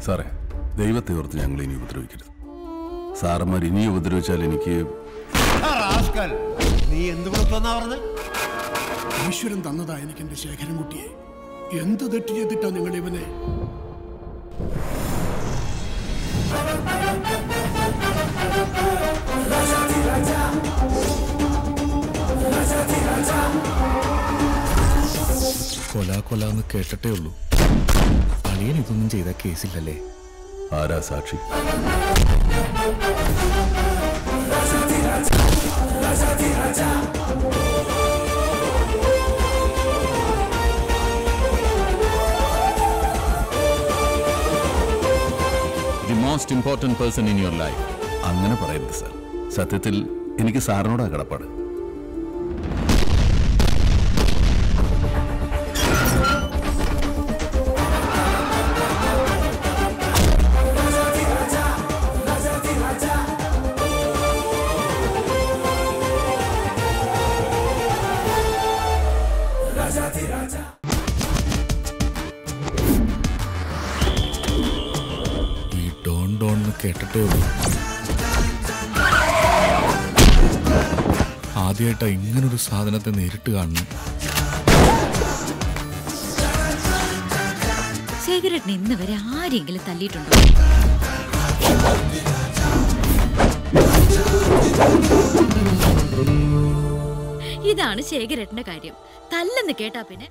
സാറേ, ദൈവത്തെ ഓർത്ത് ഞങ്ങൾ ഇനി ഉപദ്രവിക്കരുത്. സാറന്മാർ ഇനി ഉപദ്രവിച്ചാൽ എനിക്ക് നീ എന്ത് കൊടുക്കുമെന്നാ പറഞ്ഞത്? ഈശ്വരൻ തന്നതാ എനിക്ക് എന്റെ ശേഖരൻകുട്ടിയെ. എന്ത് തെറ്റ് ചെയ്തിട്ടാ നിങ്ങൾ ഇവനെ? കൊലാന്ന് കേട്ടിട്ടേ ഉള്ളൂ. അളിയൻ ഇതൊന്നും ചെയ്ത കേസില്ലല്ലേ? ആരാ സാക്ഷി? The most important person in your life. അങ്ങനെ പറയരുത് സാർ. സത്യത്തിൽ എനിക്ക് സാറിനോടാ കടപ്പാട്. ഈ ഡോൺ കേട്ടിട്ടേ ഉള്ളൂ. ആദ്യമായിട്ടാ ഇങ്ങനൊരു സാധനത്തെ നേരിട്ട് കാണുന്നു. ശേഖരേട്ടൻ ഇന്ന് വരെ ആരെങ്കിലും തല്ലിയിട്ടുണ്ടോ? ഇതാണ് ശേഖരേട്ടന്റെ കാര്യം. തല്ലെന്ന് കേട്ടാ പിന്നെ